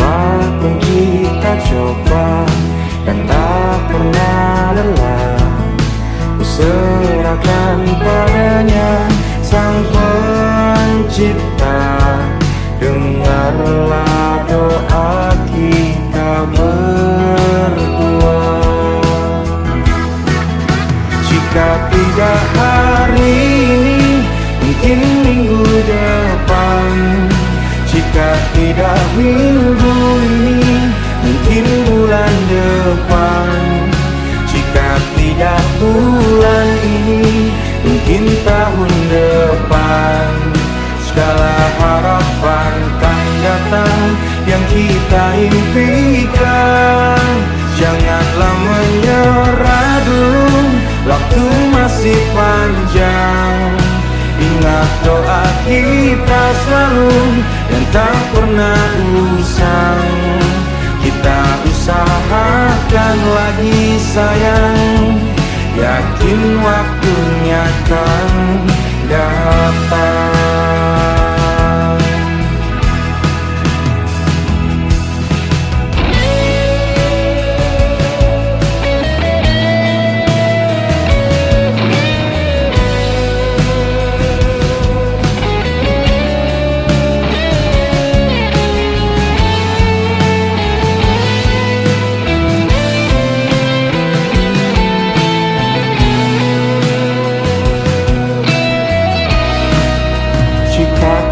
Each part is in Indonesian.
Apapun kita coba dan tak pernah lelah, ku serahkan padanya Sang Pencipta. Dengarlah doa kita berdua. Jika tidak hari ini, mungkin minggu depan. Jika tidak minggu ini, mungkin bulan depan. Jika tidak bulan ini, mungkin tahun depan. Segala harapan kan datang yang kita impikan. Janganlah menyerah dulu, waktu masih panjang. Ingat doa kita selalu yang tak pernah usang. Kita usahakan lagi sayang, yakin waktunya kan datang.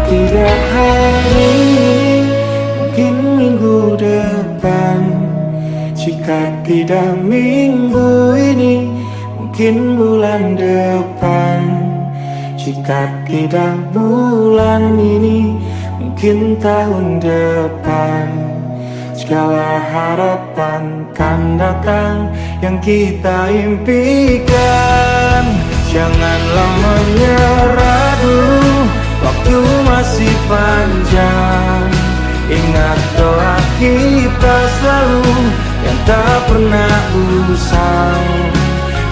Tidak hari ini, mungkin minggu depan. Jika tidak minggu ini, mungkin bulan depan. Jika tidak bulan ini, mungkin tahun depan. Segala harapan kan datang yang kita impikan. Janganlah menyerah dulu, waktu masih panjang. Ingat doa kita selalu yang tak pernah usang.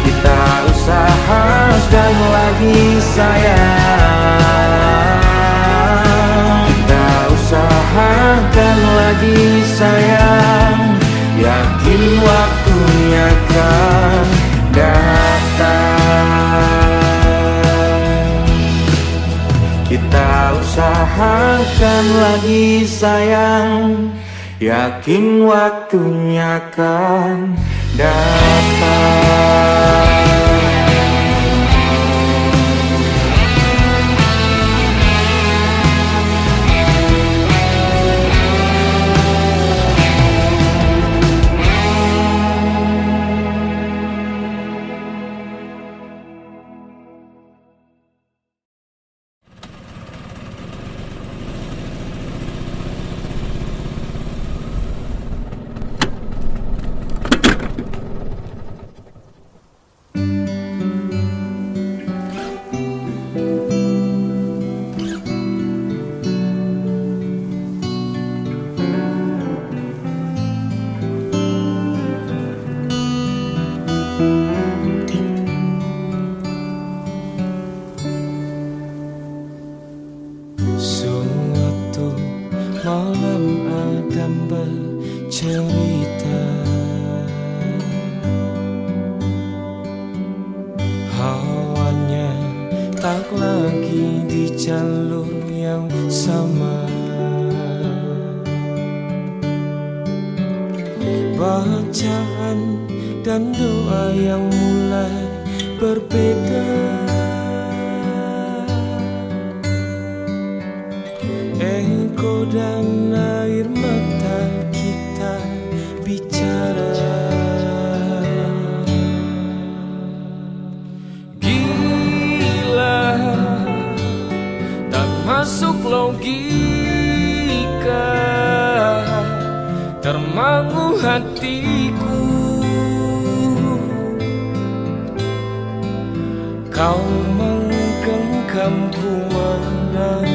Kita usahakan lagi sayang. Kita usahakan lagi sayang, yakin waktunya kan datang. Kita usahakan lagi sayang, yakin waktunya kan datang. malam Adam bercerita, hawanya tak lagi di jalur yang sama. Bacaan dan doa yang mulai berbeda. Engkau dan air mata kita bicara. Gila, tak masuk logika, termangu hatiku. Kau menggenggamku menadahnya.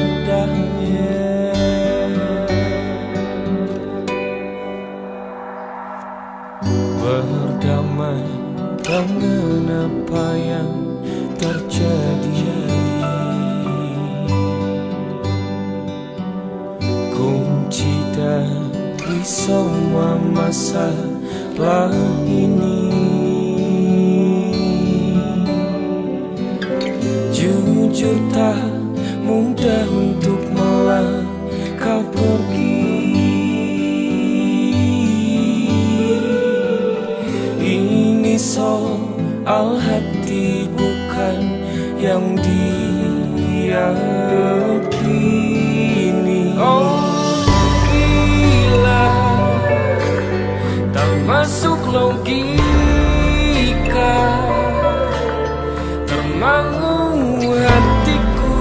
Berdamai dengan apa yang terjadi. Kunci dan di semua masalah ini. Jujur tak mudah untuk melangkah pergi. Ini soal hati bukan yang diyakini. Oh gila, tak masuk logika, termangu hatiku.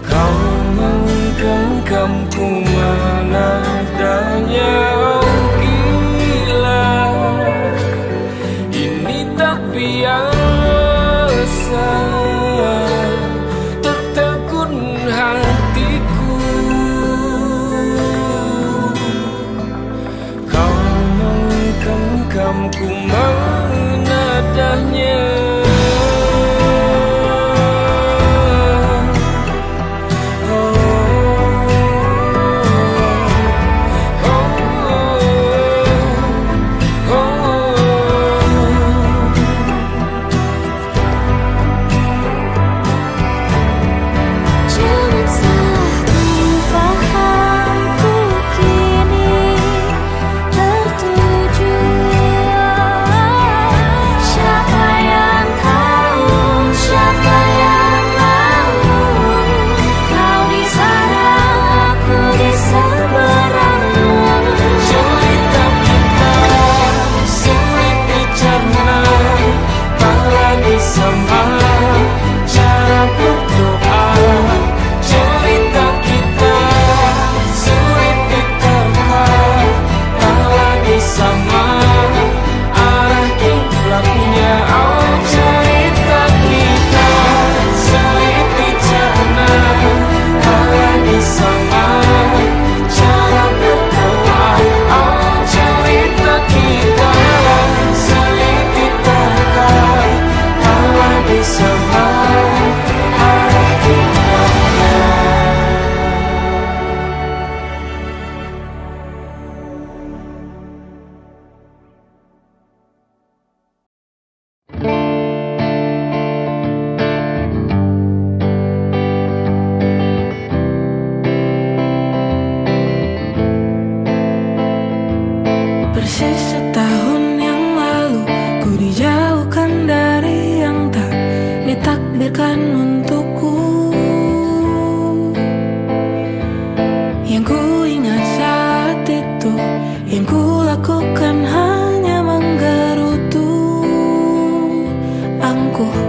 Kau menggenggamku mana adanya. Oh gila, ini tak biasa, tertegun hatiku. Kau menggenggamku mana adanya. Persis setahun yang lalu ku dijauhkan dari yang tak ditakdirkan untukku. Yang ku ingat saat itu, yang ku lakukan hanya menggerutu angkuh.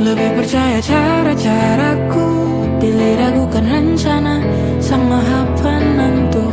Lebih percaya cara-caraku, pilih ragukan rencana sang maha penentu.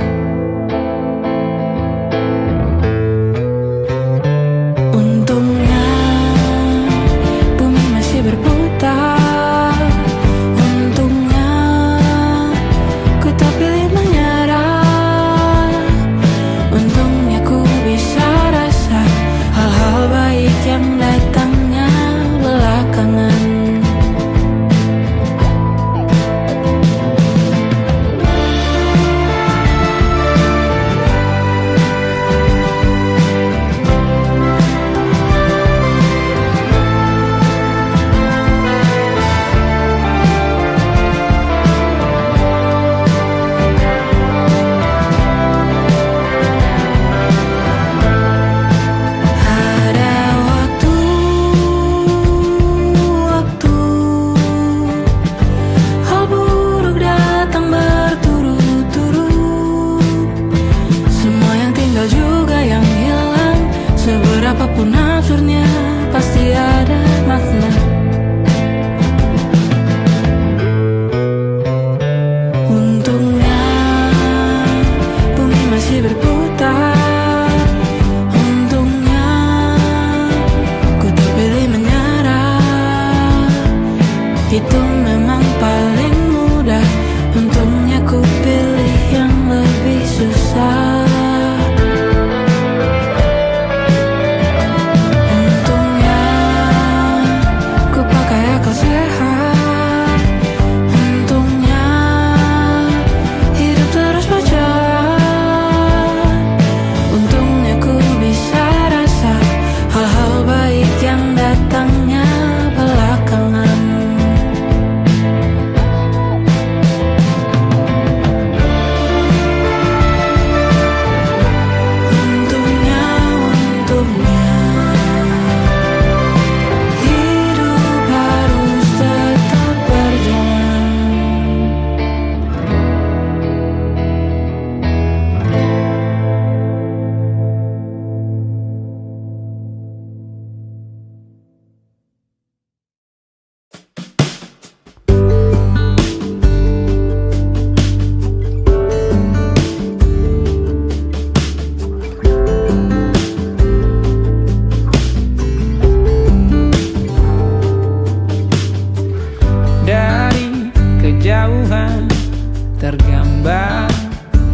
tergambar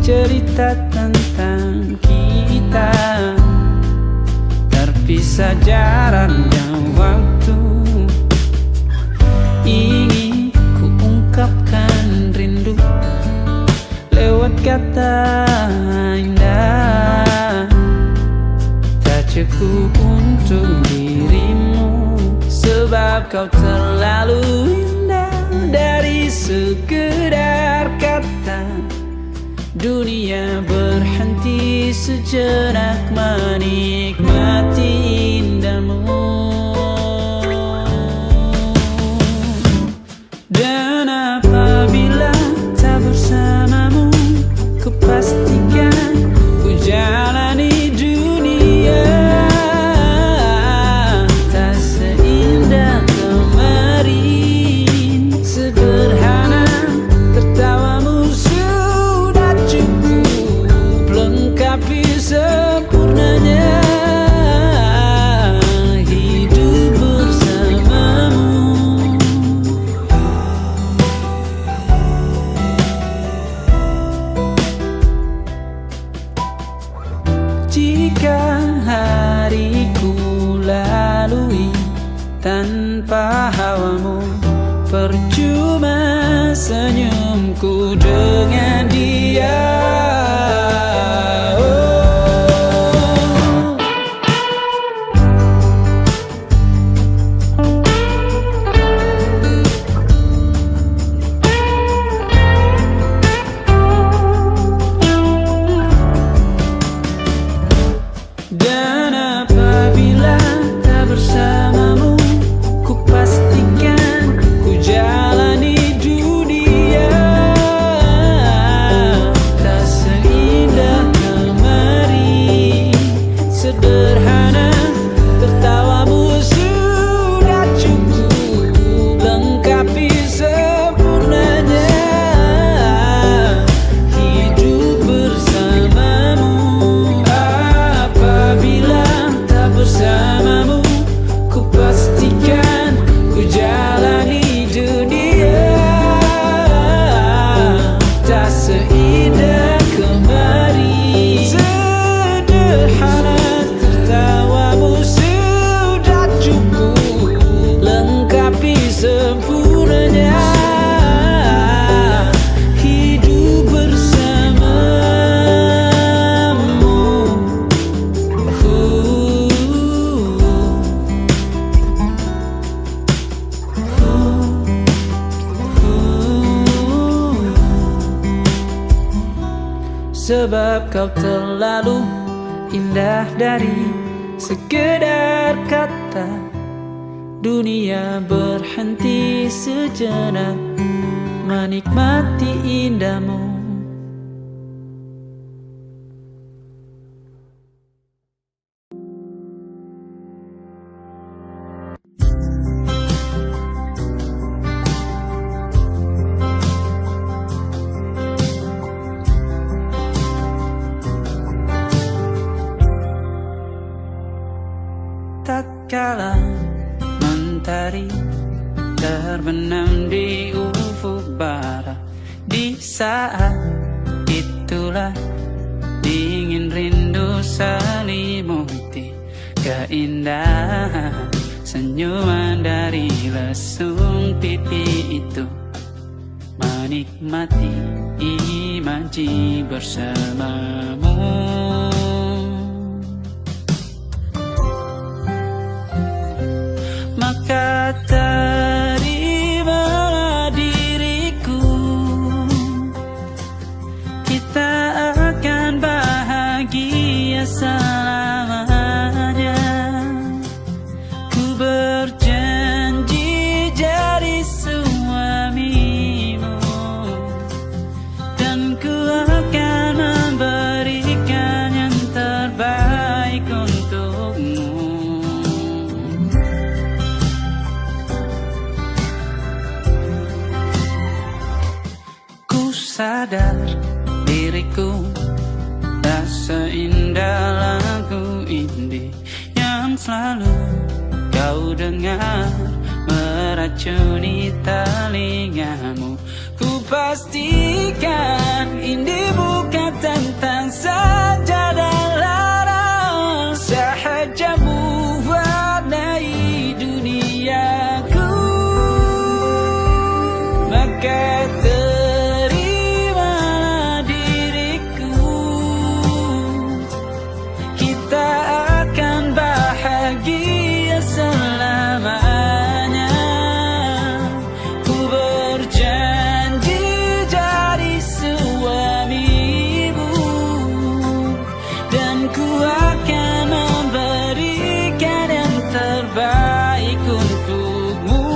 cerita tentang kita, terpisah jarak dan waktu. Ingin ku ungkapkan rindu lewat kata indah, tak cukup untuk dirimu, sebab kau terlalu indah. Dari sekedar kata, dunia berhenti sejenak menikmati indahmu. Dan apabila tak bersamamu, ku pastikan ku jalani dunia tak seindah kemarin. Sederhana, tertawamu sudah cukup lengkapi sempurnanya hidup bersamamu. Jika hariku lalui tanpa hawamu, percuma senyumku dengan dia. Dan apabila tak bersamamu, ku pastikan ku jalani dunia tak seindah kemarin. Sederhana, tertawamu sudah cukup lengkapi sempurnanya hidup bersamamu. Apabila tak bersamamu, ku pastikan ku jalani dunia tak seindah kemarin. Sederhana, tertawamu sudah cukup lengkapi sempurnanya hidup bersamamu. Sebab kau terlalu indah dari sekedar kata, dunia berhenti sejenak menikmati indahmu. Tak kala mentari terbenam di ufuk barat, di saat itulah dingin rindu selimuti keindahan senyuman dari lesung pipi itu, menikmati imaji bersamamu. Maka terimalah diriku, kita akan bahagia selamanya. Ku berjanji jadi suamimu, dan ku akan memberikan yang terbaik untukmu. Sadar diriku tak seindah lagu indie yang selalu kau dengar meracuni telingamu. Ku pastikan ini bukan tentang saja dan larang, sahaja mewarnai duniaku. Maka terimalah diriku, kita akan bahagia selamanya. Ku berjanji jadi suamimu, dan ku akan memberikan yang terbaik untukmu.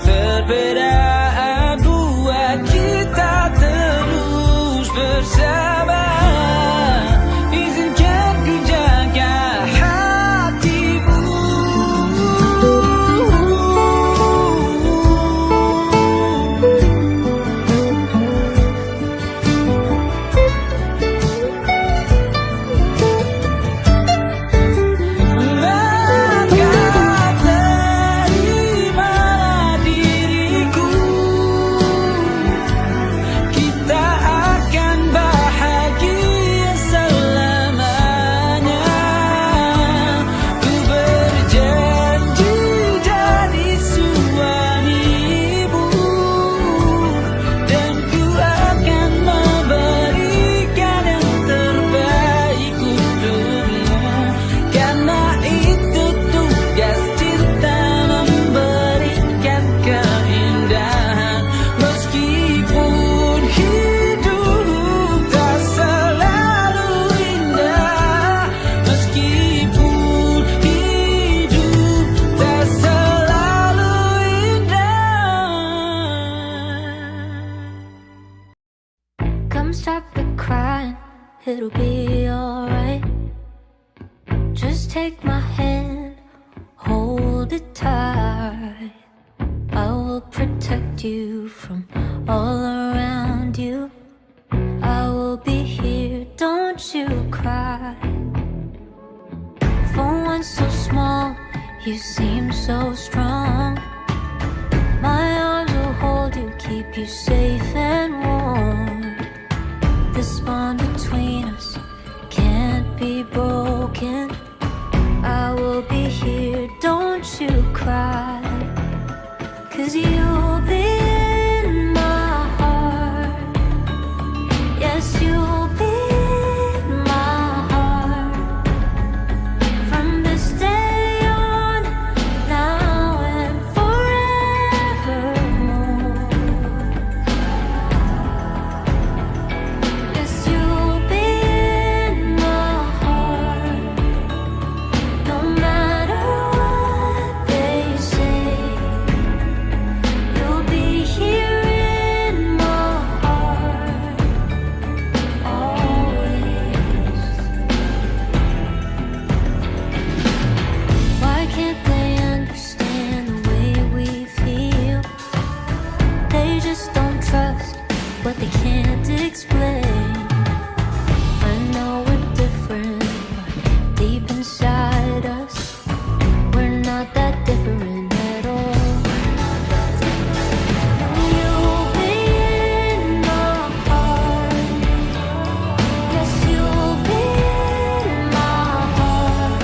Perbedaan buat kita terus bersama. Izinkan ku jaga hatimu. Maka terimalah diriku, kita akan bahagia selamanya. Ku berjanji jadi suamimu, dan ku akan memberikan yang terbaik untukmu. Karena itu tugas cinta, memberikan keindahan. Meskipun hidup tak selalu indah, meskipun hidup tak selalu indah. Come stop the crying, it'll be alright. Just take my hand, hold it tight. I will protect you from all around you. I will be here, don't you cry. For one so small, you seem so strong. My arms will hold you, keep you safe and warm. This bond between us can't be broken. I will be here, don't you cry. 'Cause you'll be in my heart. Yes, you'll be in my heart. From this day on, now and forevermore. Yes, you'll be in my heart. No matter what they say, you'll be here in my heart always. Why can't they understand the way we feel? They just don't trust what they can't explain. I know we're different, but deep inside us, we're not that different at all. You'll be in my heart. Yes, you'll be in my heart.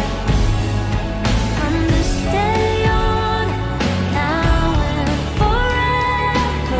From this day on, now and forevermore.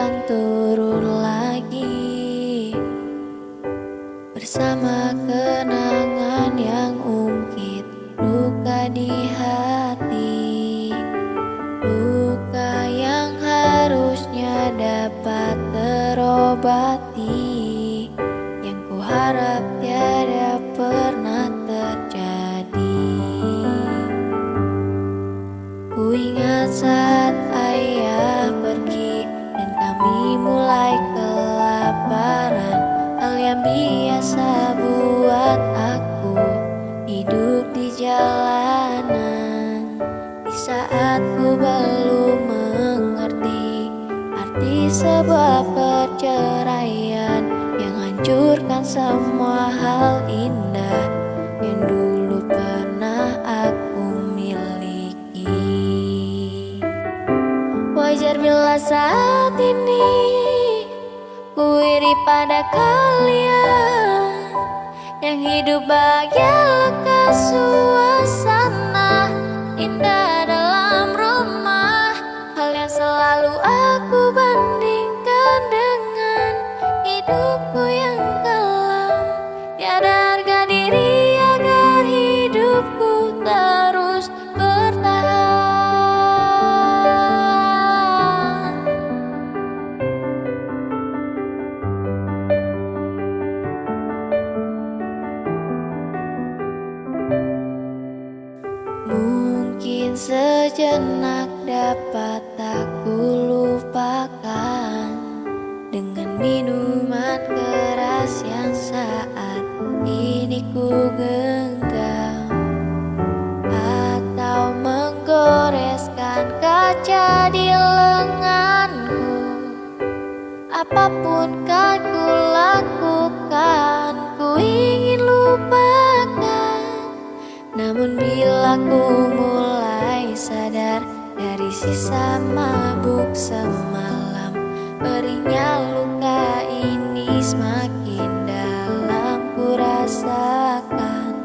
yang turun lagi, bersama kenangan yang ungkit luka di hati, luka yang harusnya dapat terobati, yang ku harap tiada pernah terjadi. Ku ingat saat ayah pergi dan kami mulai kelaparan, hal yang biasa buat aku hidup di jalanan. Di saat ku belum mengerti arti sebuah perceraian yang hancurkan semua hal indah yang dulu pernah aku miliki. Wajar bila saat ini ku iri pada kalian yang hidup bahagia lekas suasana indah dalam rumah, hal yang selalu aku bandingkan dengan hidupku yang kelam. Tiada harga diri agar hidupku terus bertahan. Mungkin sejenak dapat aku lupakan dengan minuman keras yang saat ini ku genggam, atau menggoreskan kaca di lenganku. Apapun kan ku lakukan, ku ingin lupakan. Namun bila ku mulai sadar dari sisa mabuk semalam, perihnya luka ini semakin dalam ku rasakan.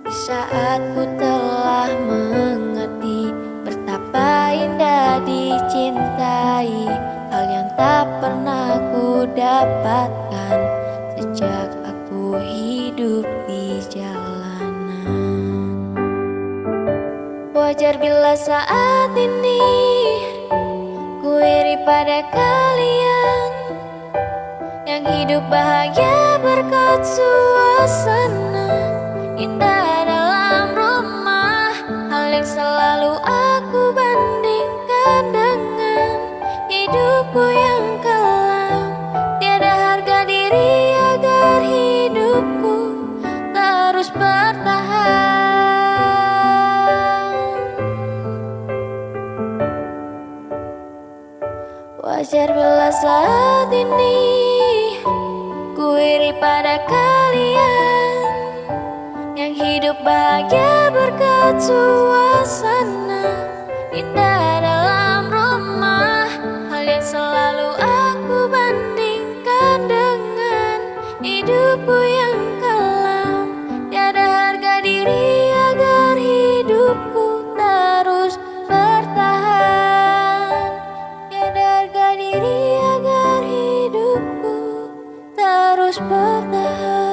Di saat ku telah mengerti betapa indah dicintai, hal yang tak pernah ku dapatkan sejak aku hidup di jalanan. Wajar bila saat ini ku iri pada kalian yang hidup bahagia berkat suasana indah dalam rumah, hal yang selalu aku bandingkan dengan hidupku yang kelam. Tiada harga diri agar hidupku terus bertahan. Wajar bila saat ini ku iri pada kalian yang hidup bahagia berkat suasana indah dalam rumah, hal yang selalu aku bandingkan dengan hidupku yang kelam. Tiada harga diri agar hidupku terus bertahan. Tiada harga diri agar hidupku terus bertahan.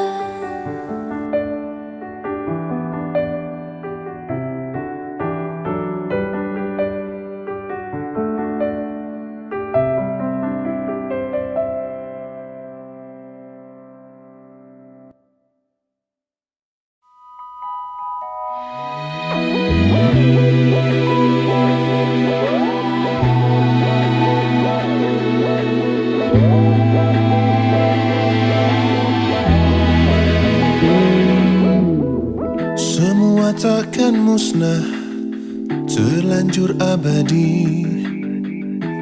Semua takkan musnah, terlanjur abadi.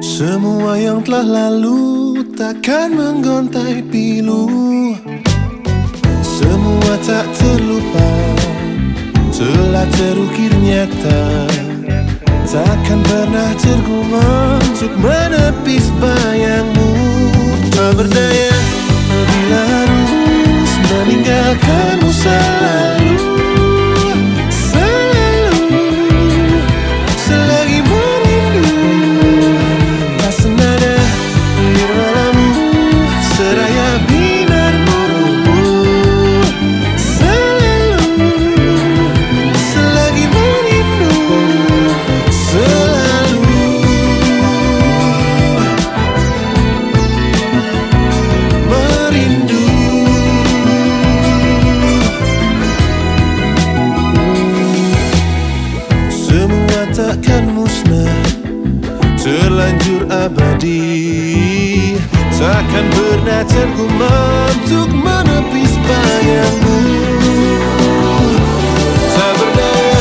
Semua yang telah lalu takkan menggontai pilu. Semua tak terlupa, telah terukir nyata. Takkan pernah terguma untuk menepis bayangmu. Tak berdaya bila harus meninggalkanmu selalu. Takkan pernah tergumam untuk menepis bayangmu. Tak berdaya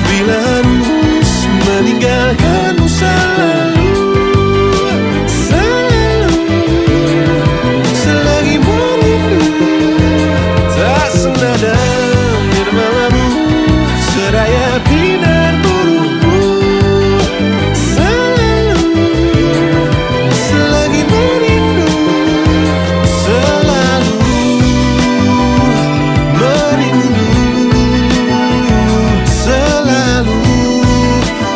bila harus meninggalkanmu selalu. Selalu, selagi merindu. Tak senada nirmalamu, seraya binar burungmu. Selalu, selagi merindu. Selalu merindu. Selalu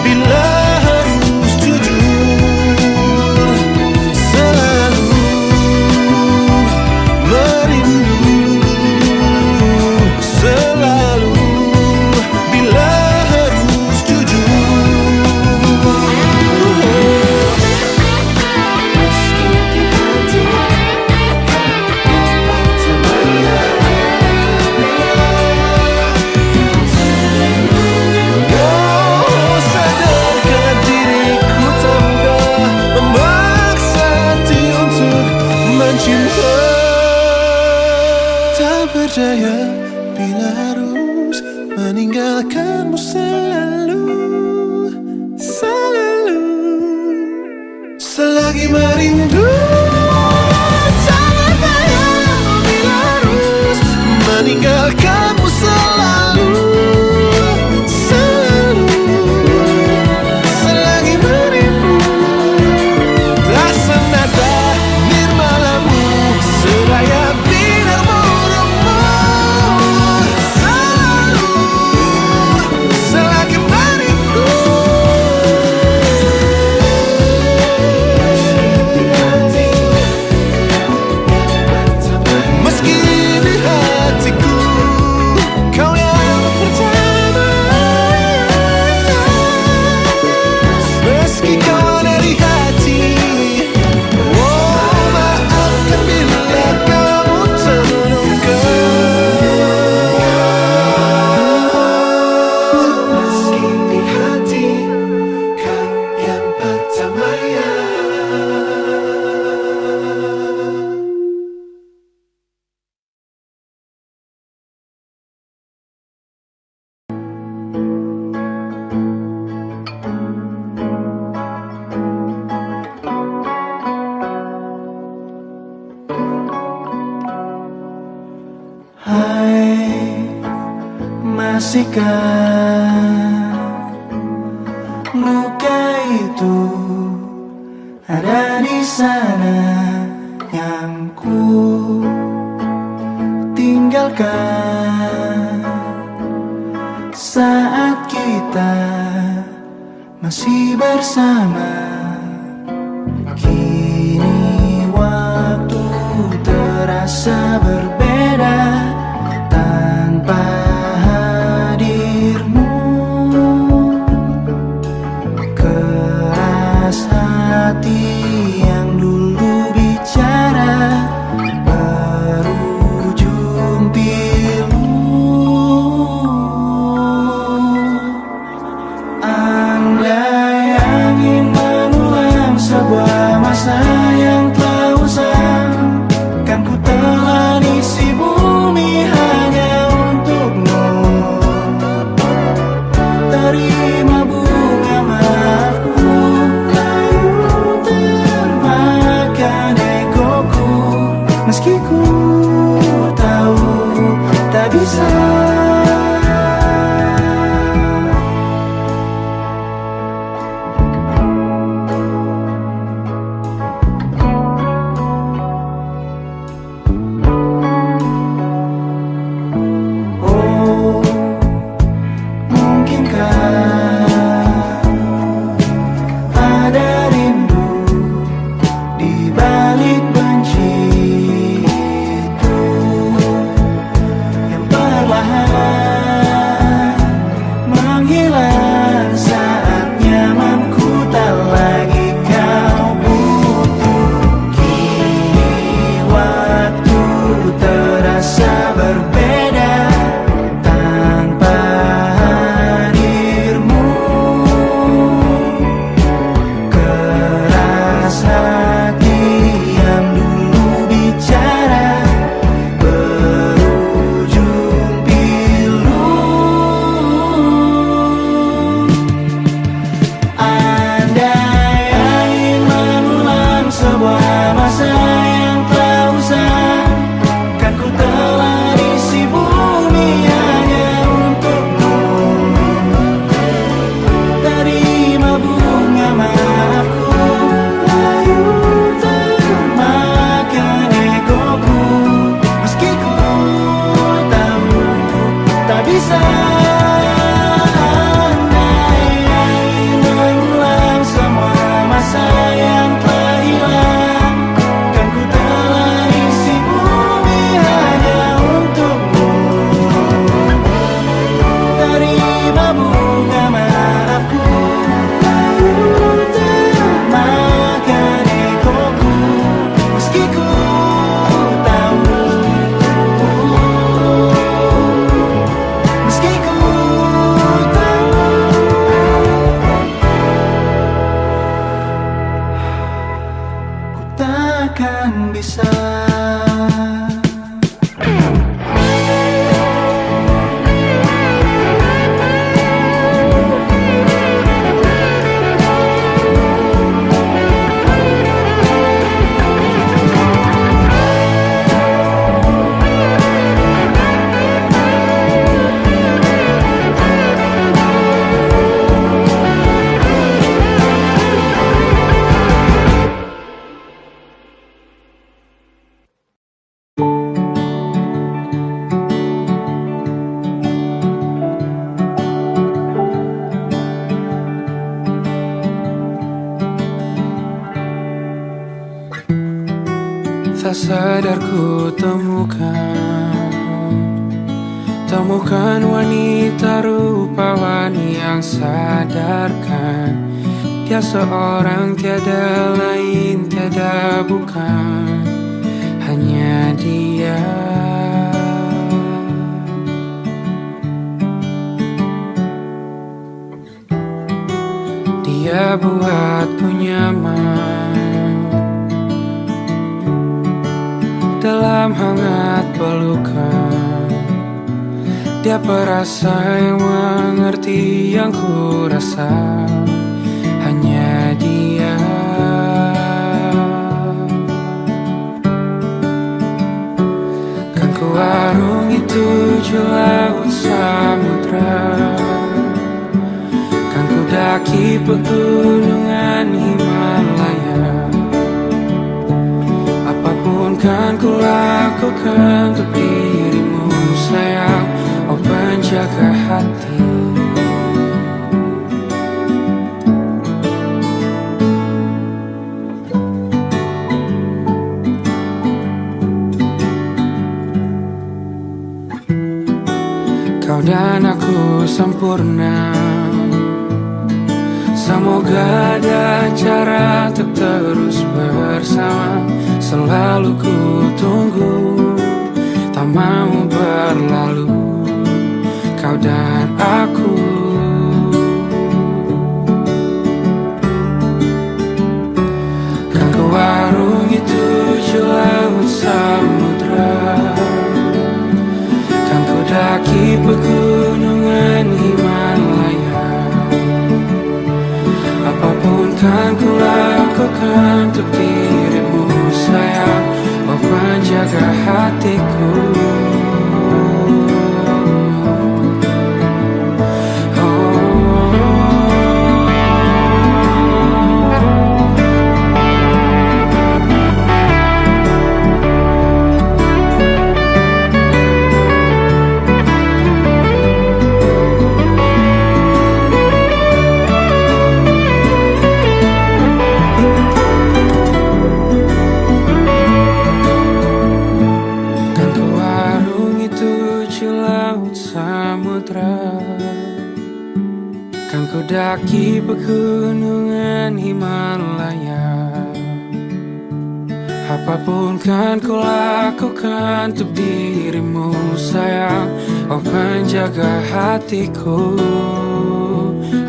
bila harus jujur. Selalu merindu. Selalu bila harus jujur. Kau sadarkan diriku tak mudah memaksa hati untuk mencinta. Tak berdaya bila harus meninggalkanmu selalu. Selalu, selagi merindu. Tak berdaya bila harus meninggalkanmu selalu. Selalu, selagi merindu. Tak senada nirmalamu, seraya binar burungmu. Selalu, selagi merindu. Meski di hatiku kau yang pertama. Meski kau ada di hati. Oh, maafkan bila kamu terluka. Meski di hati kau yang pertama ya. Hai, masihkah luka itu ada di sana yang ku tinggalkan saat kita masih bersama. Kini waktu terasa berbeda tanpa hadirmu. Keras hati yang dulu bicara berujung pilu. Andai angin mengulang sebuah masa yang telah usang, kan ku telah sadar ku temukan wanita rupawan yang sadarkan dia seorang, tiada lain, tiada bukan, hanya dia. Dia buatku nyaman dalam hangat pelukan. Dia perasa yang mengerti yang ku rasa, hanya dia. Kan ku arungi 7 laut samudra, kan ku daki pegunungan Himalaya. Apapun kan ku lakukan untuk dirimu sayang, oh penjaga hati. Kau dan aku sempurna, semoga ada cara untuk terus bersama. Selalu ku tunggu, tak mau berlalu, kau dan aku. Kan ku arungi 7 laut samudra, kan ku daki pegunungan Himalaya. Apapun kan ku lakukan untuk dirimu sayang, oh penjaga hatiku. Kan ku daki pegunungan Himalaya. Apapun kan ku lakukan untuk dirimu sayang, oh penjaga hatiku.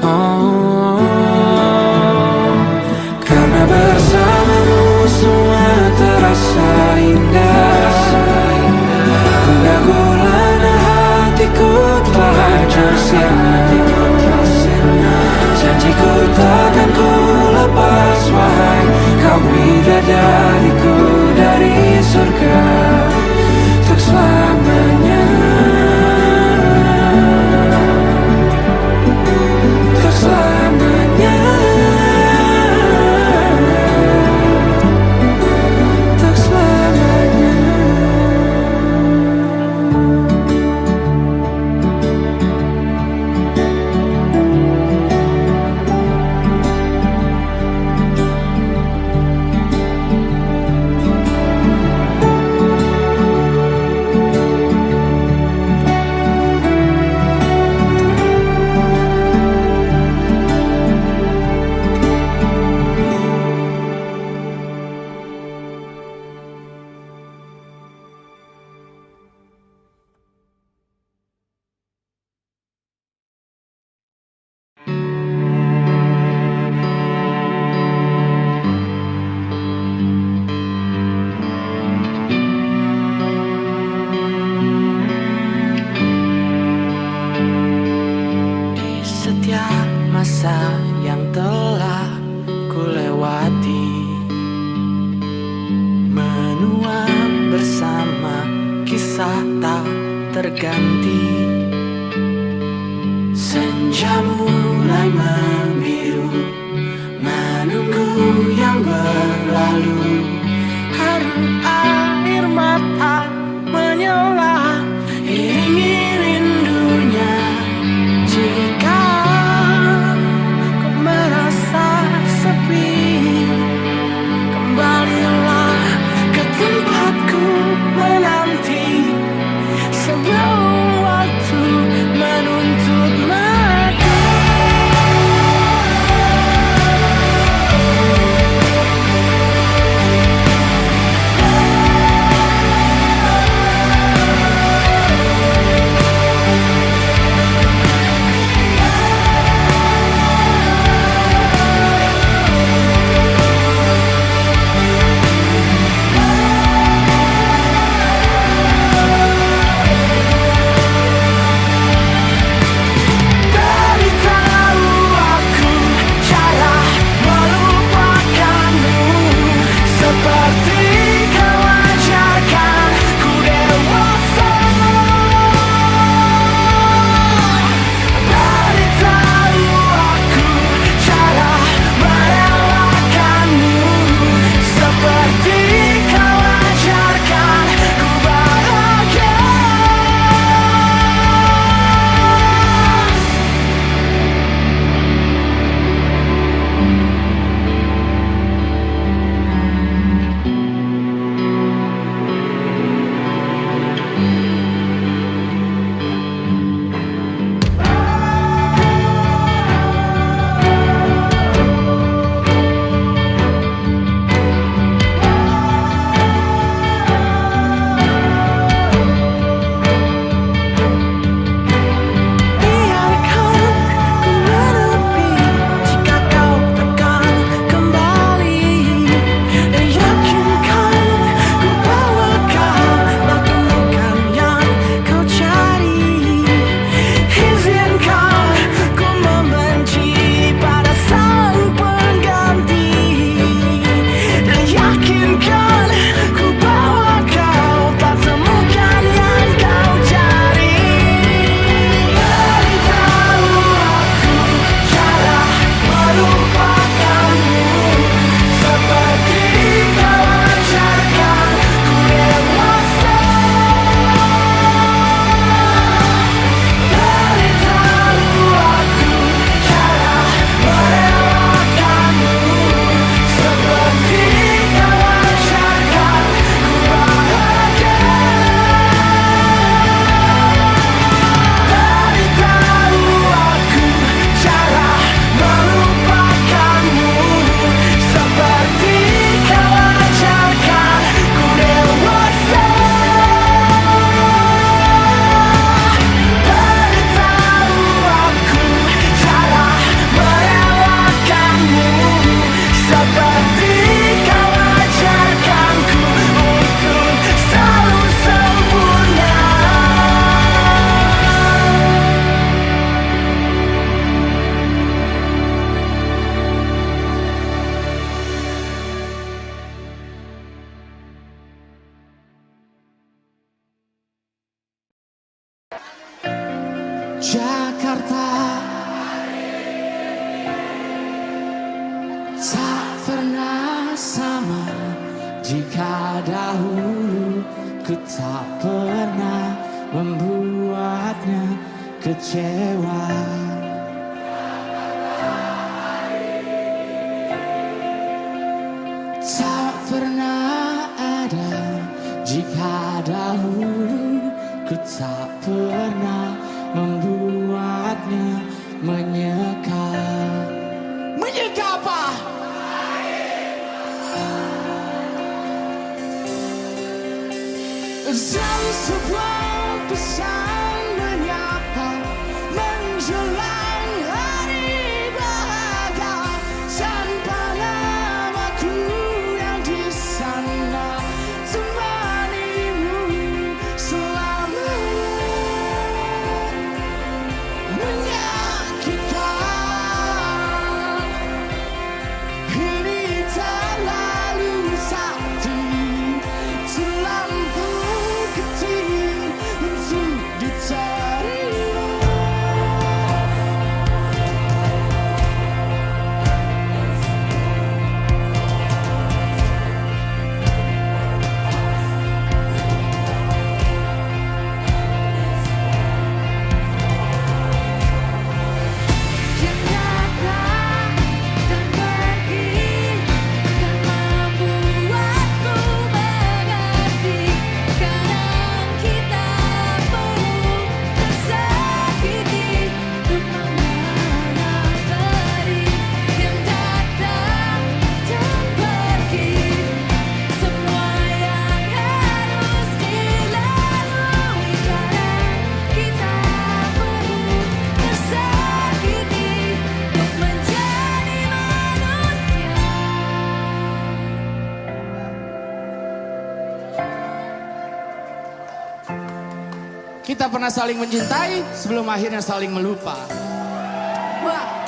Oh, karena bersamamu semua terasa indah. Gundah gulana hatiku telah hancur sirna. Janjiku takkan ku lepas, wahai kau bidadariku dari surga untuk selamanya, untuk selamanya, untuk selamanya. Masa yang telah ku lewati, menua bersama kisah tak terganti. Senja mulai membiru, menunggu yang berlalu. Haru air mata menyala, iringi rindunya. Jika sepi, kembalilah ke tempat Jakarta tak pernah sama jika dahulu ku tak pernah membuatnya kecewa. Tak pernah ada jika dahulu ku tak pernah membuatnya menyeka. Menyeka apa? Dan sebuah pesan menyapa menjelang hari bahagia tanpa namaku yang di sana temanimu selamanya. Menyakitkan ini tak lalu satu terlampau kecil untuk diterima. Yang datang dan pergi kan membuatku mengerti. Kadang kita perlu tersakiti untuk mengenali. Yang datang dan pergi semua yang harus dilalui. Kadang kita perlu tersakiti untuk menjadi manusia. Kita pernah saling mencintai sebelum akhirnya saling melupa. Wah.